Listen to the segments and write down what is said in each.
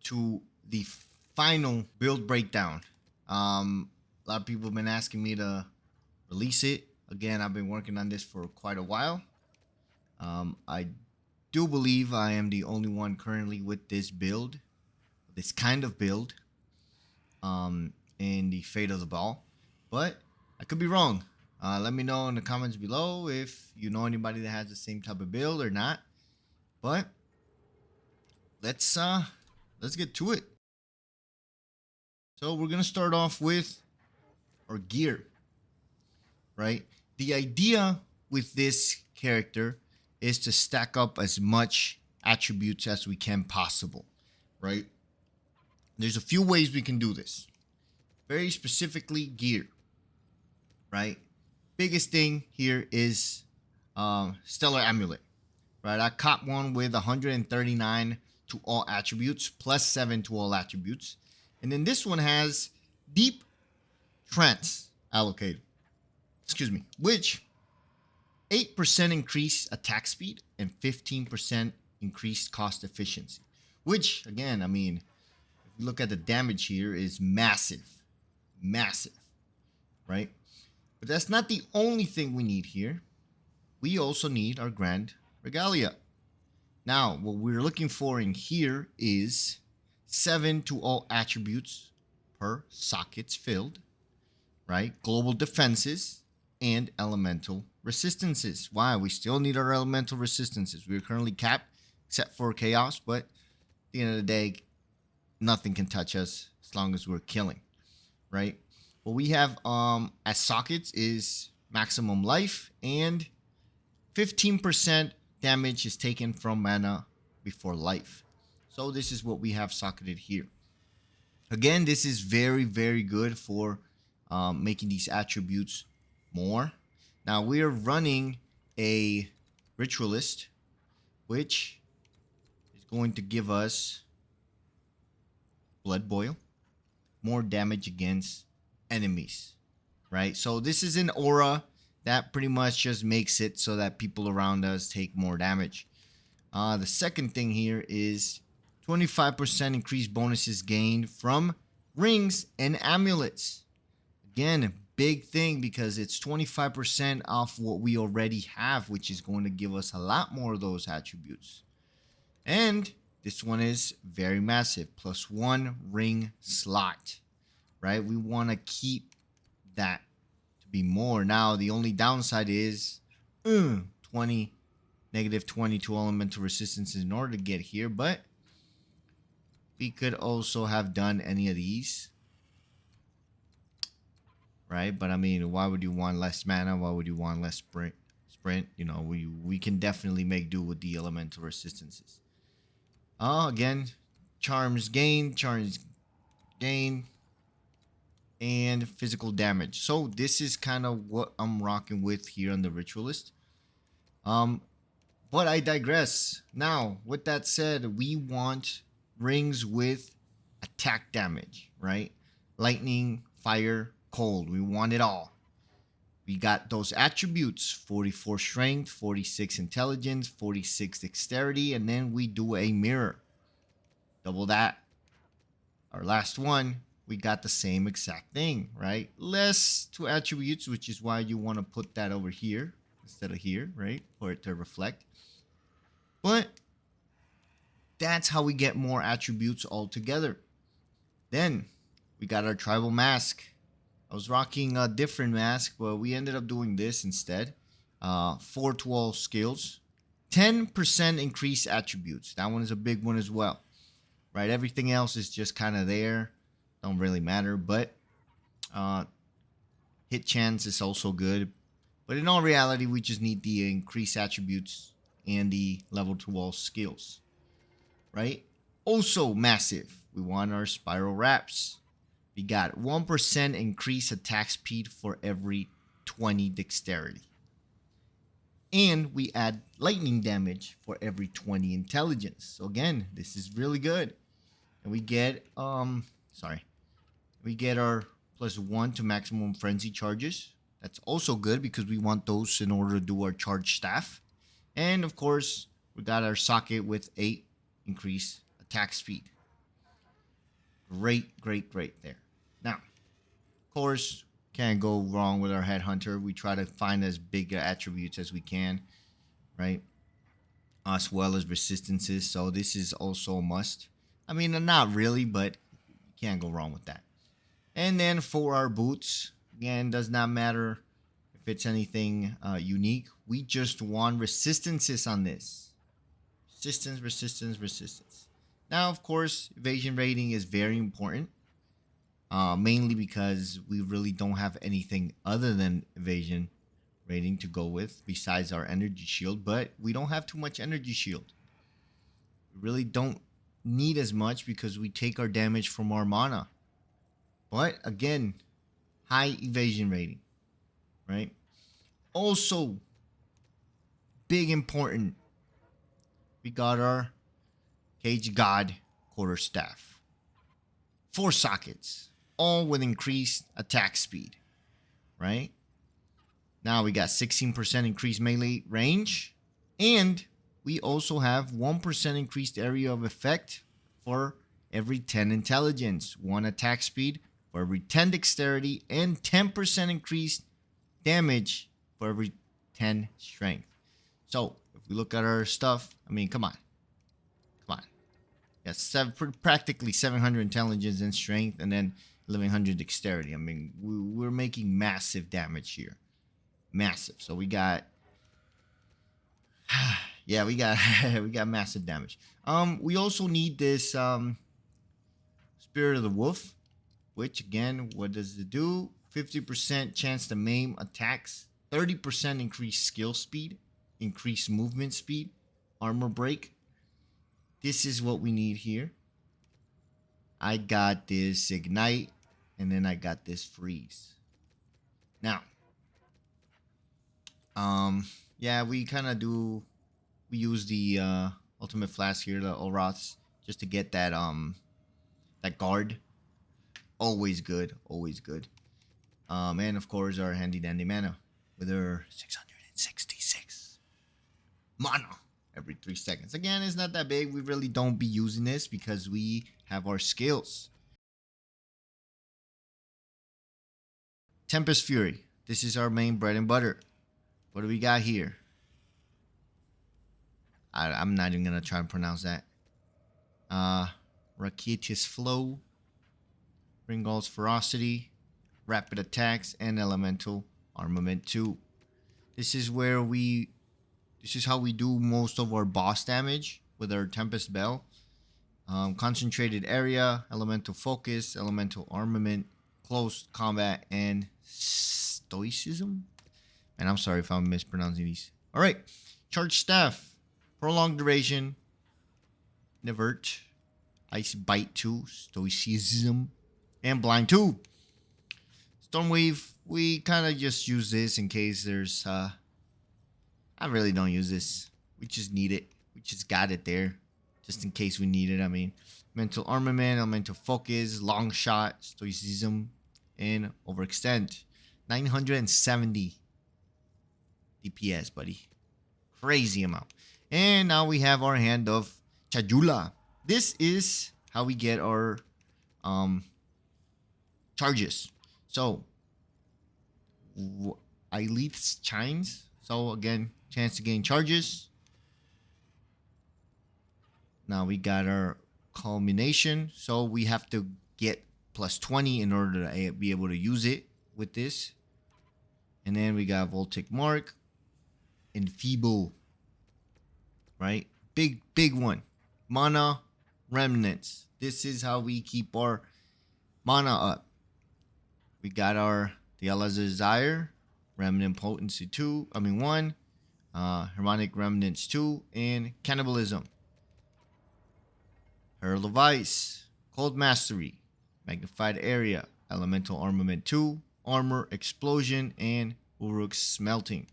to the final build breakdown. A lot of people have been asking me to release it. Again, I've been working on this for quite a while. I do believe I am the only one currently with this build, this kind of build, in the Fate of the Ball. But I could be wrong. Let me know in the comments below if you know anybody that has the same type of build or not. But let's get to it. So we're gonna start off with our gear, right? The idea with this character is to stack up as much attributes as we can possible, right? There's a few ways we can do this. Very specifically, gear, right? Biggest thing here is Stellar Amulet, right? I caught one with 139 to all attributes, plus 7 to all attributes. And then this one has Deep Trance allocated, which 8% increased attack speed and 15% increased cost efficiency. Which, again, I mean, if you look at the damage here, is massive. Massive, right? But that's not the only thing we need here. We also need our Grand Regalia. Now, what we're looking for in here is 7 to all attributes per sockets filled, right? Global defenses and elemental resistances. Why? We still need our elemental resistances. We're currently capped except for chaos, but at the end of the day, nothing can touch us as long as we're killing, right? What we have as sockets is maximum life and 15% damage is taken from mana before life. So this is what we have socketed here. Again, this is very, very good for making these attributes more. Now we are running a Ritualist, which is going to give us Blood Boil, more damage against enemies, right? So this is an aura that pretty much just makes it so that people around us take more damage. The second thing here is 25% increased bonuses gained from rings and amulets. Again, a big thing because it's 25% off what we already have, which is going to give us a lot more of those attributes. And this one is very massive, +1 ring slot, right? We want to keep that to be more. Now, the only downside is -20 to elemental resistance in order to get here, but we could also have done any of these, right? But I mean, why would you want less mana? Why would you want less sprint? You know, we can definitely make do with the elemental resistances. Again, charms gain, and physical damage. So this is kind of what I'm rocking with here on the Ritualist. But I digress. Now, with that said, we want rings with attack damage, right? Lightning, fire, cold. We want it all. We got those attributes: 44 strength, 46 intelligence, 46 dexterity, and then we do a mirror. Double that. Our last one, we got the same exact thing, right? Less 2 attributes, which is why you want to put that over here instead of here, right? For it to reflect. But that's how we get more attributes all together. Then we got our tribal mask. I was rocking a different mask, but we ended up doing this instead. 4 to all skills. 10% increased attributes. That one is a big one as well, right? Everything else is just kind of there. Don't really matter, but hit chance is also good. But in all reality, we just need the increased attributes and the level 2 all skills, right? Also massive, we want our spiral wraps. We got 1% increased attack speed for every 20 dexterity. And we add lightning damage for every 20 intelligence. So again, this is really good. And we get we get our +1 to maximum frenzy charges. That's also good because we want those in order to do our charge staff. And of course, we got our socket with 8 increased attack speed. Great, great, great there. Now, of course, can't go wrong with our headhunter. We try to find as big attributes as we can, right? As well as resistances. So this is also a must. I mean, not really, but you can't go wrong with that. And then for our boots, again, does not matter if it's anything unique. We just want resistances on this. Resistance, resistance, resistance. Now, of course, evasion rating is very important. Mainly because we really don't have anything other than evasion rating to go with besides our energy shield, but we don't have too much energy shield. We really don't need as much because we take our damage from our mana. But again, high evasion rating, right? Also, big important, we got our Cage God Quarterstaff. 4 sockets, all with increased attack speed, right? Now we got 16% increased melee range, and we also have 1% increased area of effect for every 10 intelligence, 1 attack speed for every 10 dexterity, and 10% increased damage for every 10 strength. So if we look at our stuff, I mean, come on. Yeah, practically 700 intelligence and strength, and then 1100 dexterity. I mean, we're making massive damage here. Massive. So we got, yeah, we got we got massive damage. We also need this Spirit of the Wolf, which again, what does it do? 50% chance to maim attacks, 30% increased skill speed, increased movement speed, armor break. This is what we need here. I got this Ignite, and then I got this Freeze. Now, yeah, we use the Ultimate Flask here, the Olroths, just to get that that guard. Always good, always good. And of course our handy dandy mana with our 666 mana every 3 seconds. Again, it's not that big. We really don't be using this because we have our skills. Tempest Fury. This is our main bread and butter. What do we got here? I'm not even gonna try and pronounce that. Rakitis Flow, Ringall's Ferocity, Rapid Attacks, and Elemental Armament 2. This is how we do most of our boss damage with our Tempest Bell. Concentrated Area, Elemental Focus, Elemental Armament, Close Combat, and Stoicism. And I'm sorry if I'm mispronouncing these. Alright, Charge Staff, Prolonged Duration, Nevert, Ice Bite 2, Stoicism, and Blind 2. Stormwave, we kind of just use this in case there's I really don't use this. We just need it. We just got it there. Just in case we need it, I mean. Mental Armament, Elemental Focus, Long Shot, Stoicism, and Overextend. 970 DPS, buddy. Crazy amount. And now we have our hand of Chajula. This is how we get our charges. So, Elite's Chimes. So again, chance to gain charges. Now we got our culmination. So we have to get plus 20 in order to be able to use it with this. And then we got Voltic Mark. Enfeeble. Right? Big one. Mana Remnants. This is how we keep our mana up. We got our Diala's Desire. Remnant Potency 1. Harmonic Remnants 2. And Cannibalism. Hurl of Ice. Cold Mastery. Magnified Area. Elemental Armament 2. Armor Explosion. And Uruk's Smelting.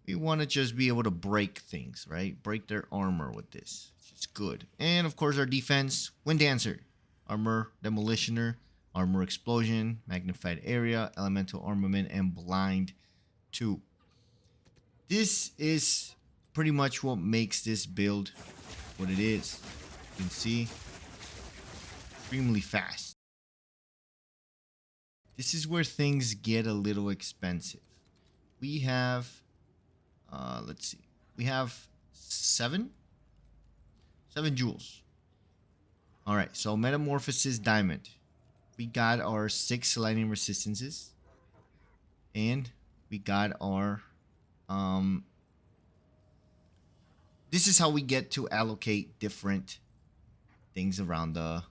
We want to just be able to break things, right? Break their armor with this. It's good. And of course our defense. Wind Dancer. Armor Demolitioner. Armor Explosion. Magnified Area. Elemental Armament. And Blind 2. This is pretty much what makes this build what it is. You can see extremely fast. this is where things get a little expensive. We have, let's see, we have seven jewels. All right, so Metamorphosis Diamond. We got our 6 lightning resistances, and we got our this is how we get to allocate different things around the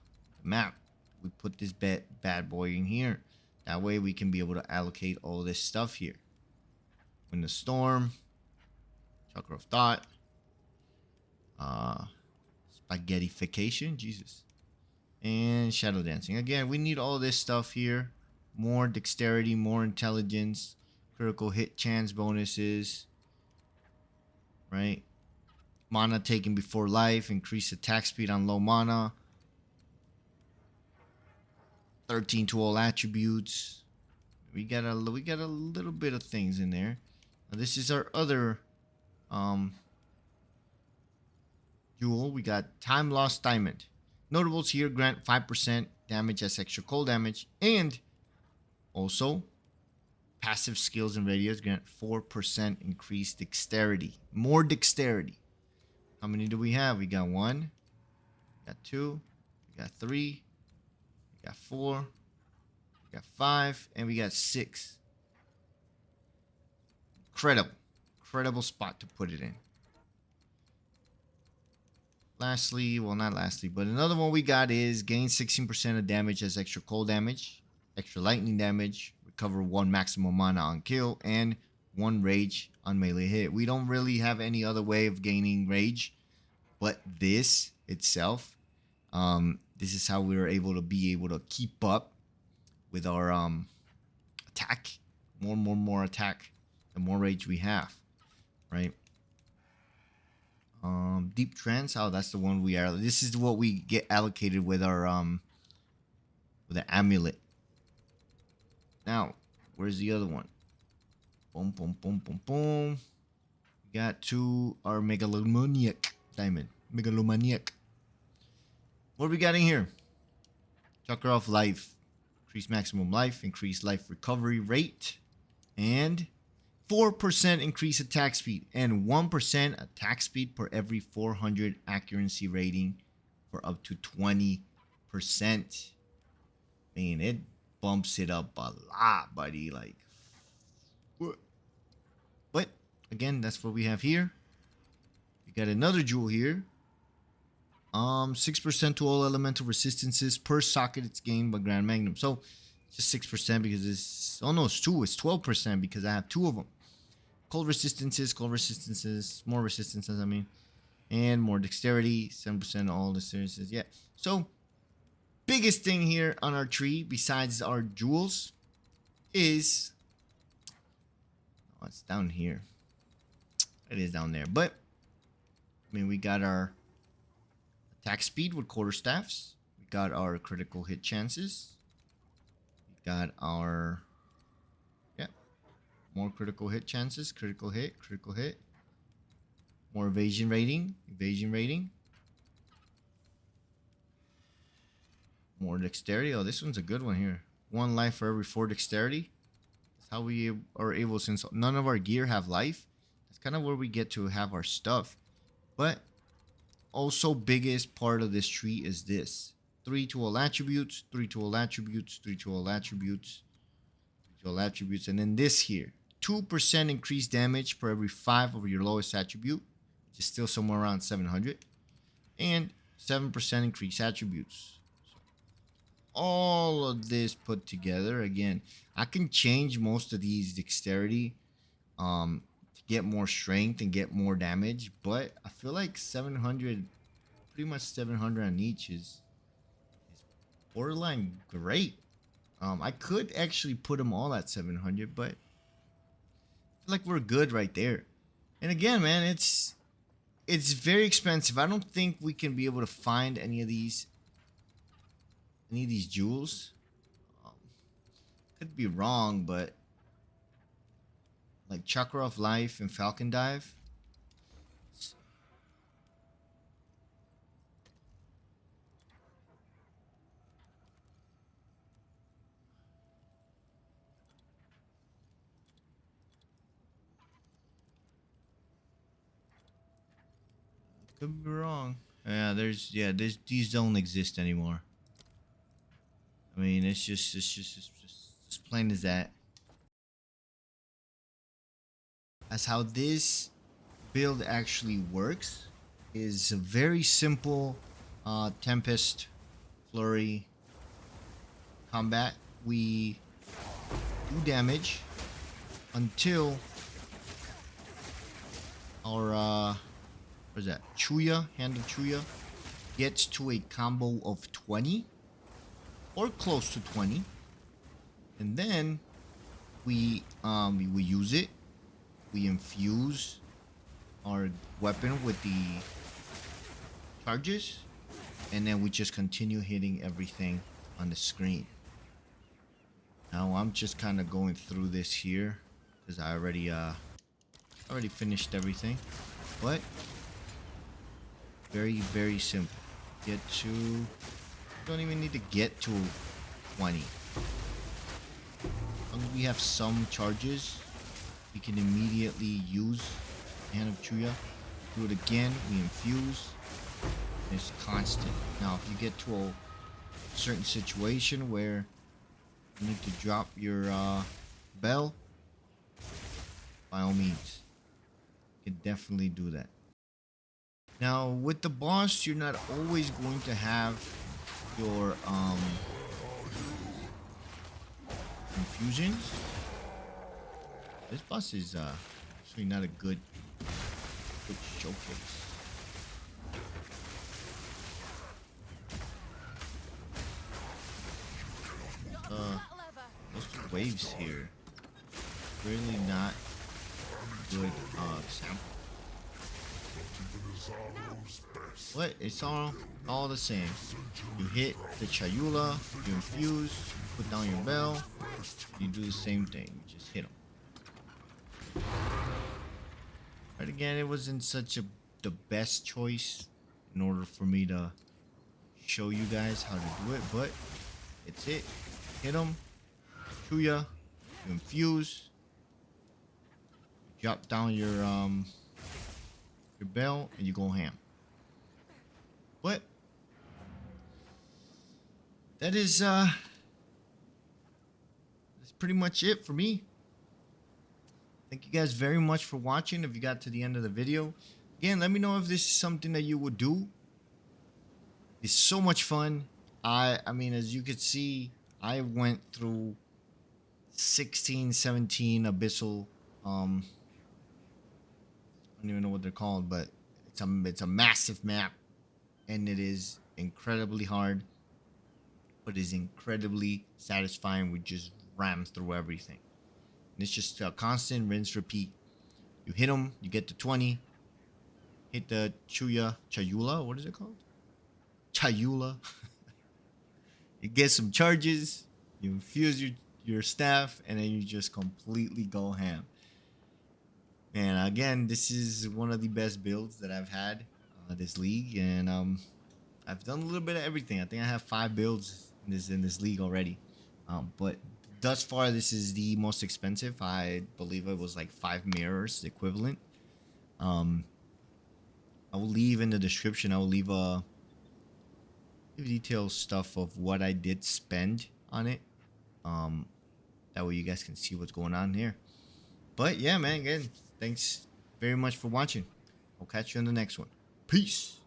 map. We put this bad boy in here. That way we can be able to allocate all this stuff here. When the storm, Chakra of Thought, Spaghettification, Jesus, and Shadow Dancing. Again, we need all this stuff here. More dexterity, more intelligence, critical hit chance bonuses, right? Mana taken before life, increase attack speed on low mana. 13 to all attributes. We got a little bit of things in there. Now, this is our other jewel. We got Time Lost Diamond. Notables here grant 5% damage as extra cold damage, and also passive skills and radius grant 4% increased dexterity. More dexterity. How many do we have? We got 1, we got 2, we got 3, we got 4, we got 5, and we got 6. Incredible spot to put it in. Lastly, well, not lastly, but another one we got is gain 16% of damage as extra cold damage, extra lightning damage, recover 1 maximum mana on kill, and 1 rage on melee hit. We don't really have any other way of gaining rage, but this itself, this is how we were able to keep up with our attack. More attack, the more rage we have, right? Deep trance. Oh, that's the one we are. This is what we get allocated with our with the amulet. Now, where's the other one? Boom, boom, boom, boom, boom. We got to our Megalomaniac diamond. Megalomaniac. What we got in here? Chakra of life. Increase maximum life. Increase life recovery rate. And 4% increase attack speed. And 1% attack speed per every 400 accuracy rating for up to 20%. Man, it bumps it up a lot, buddy. Like, but again, that's what we have here. We got another jewel here. 6% to all elemental resistances per socket it's gained by Grand Magnum. So just 6% because it's, oh no, it's 2. It's 12% because I have 2 of them. Cold resistances, more resistances, I mean. And more dexterity, 7% all resistances. Yeah. So biggest thing here on our tree, besides our jewels, is, oh, it's down here. It is down there. But I mean, we got our attack speed with quarterstaffs. We got our critical hit chances. We got our, yeah, more critical hit chances. Critical hit. More evasion rating. More dexterity. Oh, this one's a good one here. 1 life for every 4 dexterity. That's how we are able, since none of our gear have life. That's kind of where we get to have our stuff. But also biggest part of this tree is this. 3 to all attributes, 3 to all attributes, 3 to all attributes, 3 to all attributes. And then this here. 2% increased damage per every 5 of your lowest attribute, which is still somewhere around 700. And 7% increased attributes. So all of this put together, again, I can change most of these dexterity to get more strength and get more damage, but I feel like 700, pretty much 700 on each is borderline great. I could actually put them all at 700, but I feel like we're good right there. And again, man, it's very expensive. I don't think we can be able to find any of these jewels. Could be wrong, but like Chakra of Life and Falcon Dive. Could be wrong. There's these don't exist anymore. I mean, it's just plain as that. As how this build actually works is a very simple Tempest Flurry combat. We do damage until our what is that? Chuya, Hand of Chuya gets to a combo of 20 or close to 20. And then we use it. We infuse our weapon with the charges, and then we just continue hitting everything on the screen. Now I'm just kind of going through this here because I already finished everything, but very simple. Don't even need to get to 20. As long as we have some charges, we can immediately use Hand of Chuya. Do it again, we infuse. It's constant. Now, if you get to a certain situation where you need to drop your bell, by all means, you can definitely do that. Now, with the boss, you're not always going to have your infusions. This boss is actually not a good showcase. Those two waves here, really not good example. But it's all the same. You hit the Chayula, you infuse, put down your bell, you do the same thing. You just hit them. But again, it wasn't the best choice in order for me to show you guys how to do it, but it's it. Hit them, Chuya, you infuse, drop down your bell, and you go ham. But that's pretty much it for me. Thank you guys very much for watching. If you got to the end of the video, again, let me know if this is something that you would do. It's so much fun. I mean, as you could see, I went through 16, 17 abyssal. I don't even know what they're called, but it's a massive map, and it is incredibly hard, but is incredibly satisfying. We just ram through everything. And it's just a constant rinse repeat. You hit them, you get to 20. Hit the Chayula, what is it called? Chayula. You get some charges, you infuse your staff, and then you just completely go ham. And again, this is one of the best builds that I've had this league, and I've done a little bit of everything. I think I have 5 builds in this league already, but thus far this is the most expensive. I believe it was like 5 mirrors equivalent. I will leave in the description. I will leave a detailed stuff of what I did spend on it. That way you guys can see what's going on here. But yeah, man, again, thanks very much for watching. I'll catch you on the next one. Peace.